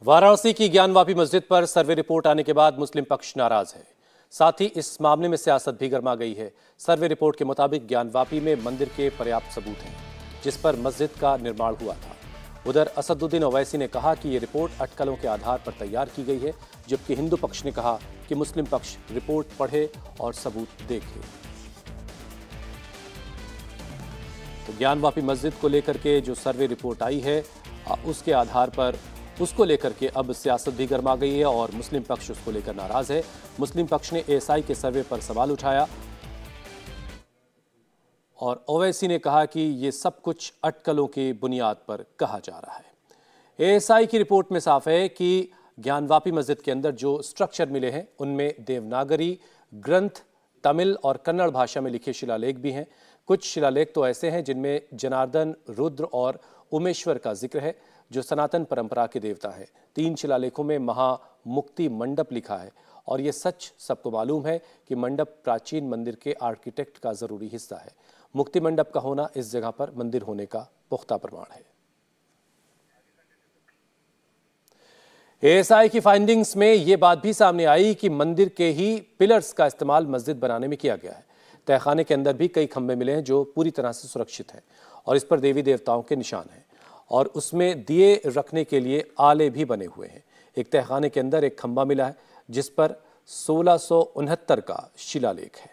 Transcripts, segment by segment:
वाराणसी की ज्ञानवापी मस्जिद पर सर्वे रिपोर्ट आने के बाद मुस्लिम पक्ष नाराज है। साथ ही इस मामले में सियासत भी गर्मा गई है। सर्वे रिपोर्ट के मुताबिक ज्ञानवापी में मंदिर के पर्याप्त सबूत हैं जिस पर मस्जिद का निर्माण हुआ था। उधर असदुद्दीन ओवैसी ने कहा कि ये रिपोर्ट अटकलों के आधार पर तैयार की गई है, जबकि हिंदू पक्ष ने कहा कि मुस्लिम पक्ष रिपोर्ट पढ़े और सबूत देखे। तो ज्ञानवापी मस्जिद को लेकर के जो सर्वे रिपोर्ट आई है उसके आधार पर उसको लेकर के अब सियासत भी गर्मा गई है और मुस्लिम पक्ष उसको लेकर नाराज है। मुस्लिम पक्ष ने एएसआई के सर्वे पर सवाल उठाया और ओवैसी ने कहा कि ये सब कुछ अटकलों की बुनियाद पर कहा जा रहा है। एएसआई की रिपोर्ट में साफ है कि ज्ञानवापी मस्जिद के अंदर जो स्ट्रक्चर मिले हैं उनमें देवनागरी ग्रंथ, तमिल और कन्नड़ भाषा में लिखे शिलालेख भी हैं। कुछ शिलालेख तो ऐसे हैं जिनमें जनार्दन, रुद्र और उमेश्वर का जिक्र है जो सनातन परंपरा के देवता है। 3 शिलालेखों में महामुक्ति मंडप लिखा है और ये सच सबको मालूम है कि मंडप प्राचीन मंदिर के आर्किटेक्ट का जरूरी हिस्सा है। मुक्ति मंडप का होना इस जगह पर मंदिर होने का पुख्ता प्रमाण है। एएसआई की फाइंडिंग्स में यह बात भी सामने आई कि मंदिर के ही पिलर्स का इस्तेमाल मस्जिद बनाने में किया गया है। तहखाने के अंदर भी कई खंभे मिले हैं जो पूरी तरह से सुरक्षित हैं और इस पर देवी देवताओं के निशान हैं और उसमें दिए रखने के लिए आले भी बने हुए हैं। एक तहखाने के अंदर एक खंभा मिला है जिस पर 1669 का शिलालेख है।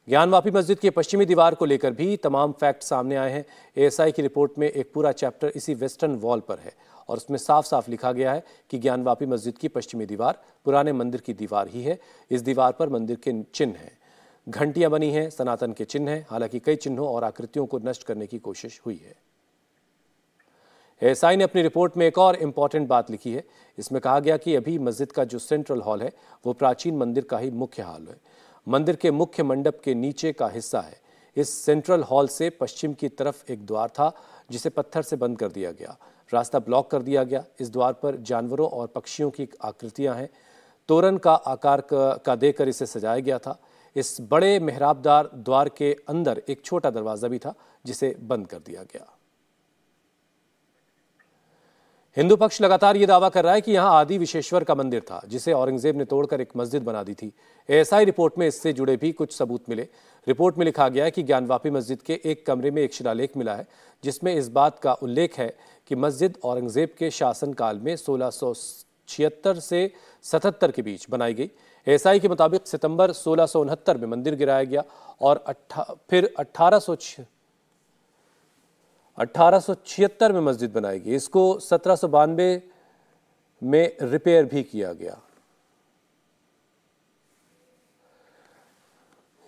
ज्ञानवापी मस्जिद की पश्चिमी दीवार को लेकर भी तमाम फैक्ट सामने आए हैं। एएसआई की रिपोर्ट में एक पूरा चैप्टर इसी वेस्टर्न वॉल पर है और उसमें साफ साफ लिखा गया है कि ज्ञानवापी मस्जिद की पश्चिमी दीवार पुराने मंदिर की दीवार ही है। इस दीवार पर मंदिर के चिन्ह हैं, घंटियां बनी हैं, सनातन के चिन्ह हैं। हालांकि कई चिन्हों और आकृतियों को नष्ट करने की कोशिश हुई है। एएसआई ने अपनी रिपोर्ट में एक और इम्पॉर्टेंट बात लिखी है। इसमें कहा गया कि अभी मस्जिद का जो सेंट्रल हॉल है वो प्राचीन मंदिर का ही मुख्य हॉल है। मंदिर के मुख्य मंडप के नीचे का हिस्सा है। इस सेंट्रल हॉल से पश्चिम की तरफ एक द्वार था जिसे पत्थर से बंद कर दिया गया। रास्ता ब्लॉक कर दिया गया। इस द्वार पर जानवरों और पक्षियों की आकृतियां हैं। तोरण का आकार का देकर इसे सजाया गया था। इस बड़े मेहराबदार द्वार के अंदर एक छोटा दरवाजा भी था जिसे बंद कर दिया गया। हिंदू पक्ष लगातार यह दावा कर रहा है कि यहां आदि विश्वेश्वर का मंदिर था जिसे औरंगजेब ने तोड़कर एक मस्जिद बना दी थी। एएसआई रिपोर्ट में इससे जुड़े भी कुछ सबूत मिले। रिपोर्ट में लिखा गया है कि ज्ञानवापी मस्जिद के एक कमरे में एक शिलालेख मिला है जिसमें इस बात का उल्लेख है कि मस्जिद औरंगजेब के शासनकाल में 1676 से 77 के बीच बनाई गई। एएसआई के मुताबिक सितंबर 1669 में मंदिर गिराया गया और फिर 1876 में मस्जिद बनाई गई। इसको 1792 में रिपेयर भी किया गया।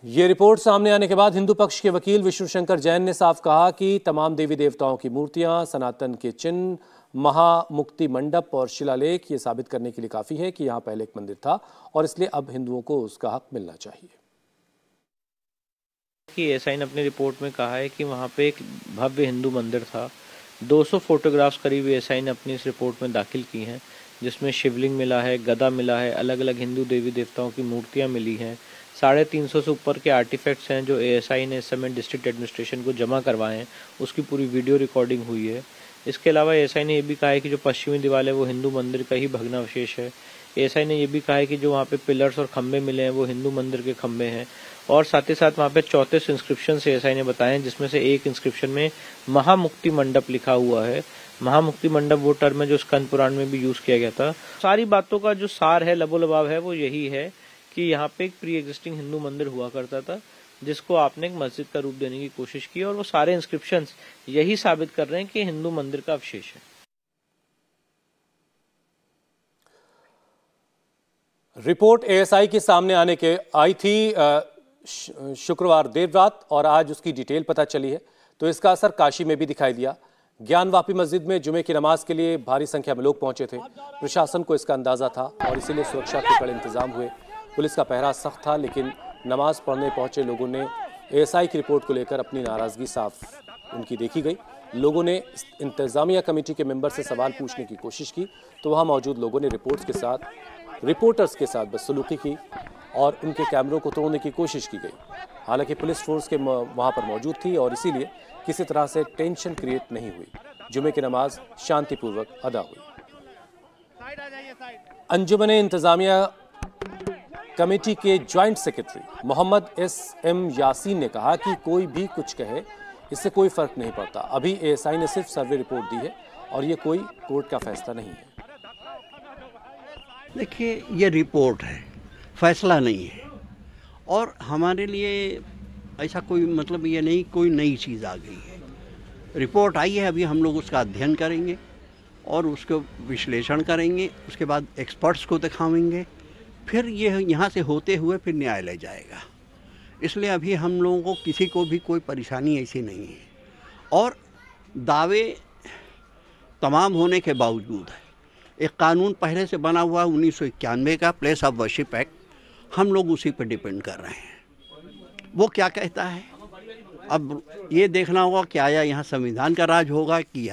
यह रिपोर्ट सामने आने के बाद हिंदू पक्ष के वकील विष्णु शंकर जैन ने साफ कहा कि तमाम देवी देवताओं की मूर्तियां, सनातन के चिन्ह, महामुक्ति मंडप और शिलालेख ये साबित करने के लिए काफी है कि यहां पहले एक मंदिर था और इसलिए अब हिंदुओं को उसका हक मिलना चाहिए। कि एएसआई ने अपनी रिपोर्ट में कहा है कि वहाँ पे एक भव्य हिंदू मंदिर था। 200 फोटोग्राफ्स करीब एएसआई ने अपनी इस रिपोर्ट में दाखिल की हैं जिसमें शिवलिंग मिला है, गदा मिला है, अलग अलग हिंदू देवी देवताओं की मूर्तियाँ मिली हैं। 350 से ऊपर के आर्टिफैक्ट्स हैं जो एएसआई ने इस समय डिस्ट्रिक्ट एडमिनिस्ट्रेशन को जमा करवाए हैं, उसकी पूरी वीडियो रिकॉर्डिंग हुई है। इसके अलावा एएसआई ने यह भी कहा है कि जो पश्चिमी दीवार है वो हिंदू मंदिर का ही भग्नावशेष है। एएसआई ने यह भी कहा है कि जो वहाँ पे पिलर्स और खंबे मिले हैं वो हिंदू मंदिर के खंबे हैं और साथ ही साथ वहाँ पे 34 इंस्क्रिप्शन एएसआई ने बताए हैं जिसमें से एक इंस्क्रिप्शन में महामुक्ति मंडप लिखा हुआ है। महामुक्ति मंडप वो टर्म है जो स्कंद पुराण में भी यूज किया गया था। सारी बातों का जो सार है, लबोलबाव है, वो यही है कि यहाँ पे एक प्री एग्जिस्टिंग हिंदू मंदिर हुआ करता था जिसको आपने एक मस्जिद का रूप देने की कोशिश की और वो सारे इंस्क्रिप्शन यही साबित कर रहे हैं कि हिंदू मंदिर का अवशेष है। रिपोर्ट एएसआई के सामने आने के आई थी शुक्रवार देर रात और आज उसकी डिटेल पता चली है तो इसका असर काशी में भी दिखाई दिया। ज्ञानवापी मस्जिद में जुमे की नमाज के लिए भारी संख्या में लोग पहुंचे थे। प्रशासन को इसका अंदाजा था और इसीलिए सुरक्षा के कड़े इंतजाम हुए। पुलिस का पहरा सख्त था लेकिन नमाज पढ़ने पहुंचे लोगों ने एएसआई की रिपोर्ट को लेकर अपनी नाराजगी साफ उनकी देखी गई। लोगों ने इंतजामिया कमेटी के मेंबर से सवाल पूछने की कोशिश की तो वहां मौजूद लोगों ने रिपोर्टर्स के साथ बदसलूकी की और उनके कैमरों को तोड़ने की कोशिश की गई। हालांकि पुलिस फोर्स के वहां पर मौजूद थी और इसीलिए किसी तरह से टेंशन क्रिएट नहीं हुई। जुमे की नमाज शांतिपूर्वक अदा हुई। अंजुमन इंतजामिया कमेटी के joint secretary Mohammad S M. Yasin ने कहा कि कोई भी कुछ कहे, इससे कोई फर्क नहीं पड़ता। अभी एएसआई ने सिर्फ सर्वे रिपोर्ट दी है और ये कोई कोर्ट का फैसला नहीं है। देखिए, ये रिपोर्ट है, फैसला नहीं है। और हमारे लिए ऐसा कोई मतलब ये नहीं कोई नई चीज़ आ गई है। रिपोर्ट आई है, अभी हम लोग उसका अध्ययन करेंगे और उसको विश्लेषण करेंगे, उसके बाद एक्सपर्ट्स को दिखाएंगे, फिर ये यहाँ से होते हुए फिर न्यायालय जाएगा। इसलिए अभी हम लोगों को किसी को भी कोई परेशानी ऐसी नहीं है। और दावे तमाम होने के बावजूद है, एक कानून पहले से बना हुआ 1991 का प्लेस ऑफ वर्शिप एक्ट, हम लोग उसी पर डिपेंड कर रहे हैं। वो क्या कहता है, अब ये देखना होगा कि आया यहाँ संविधान का राज होगा कि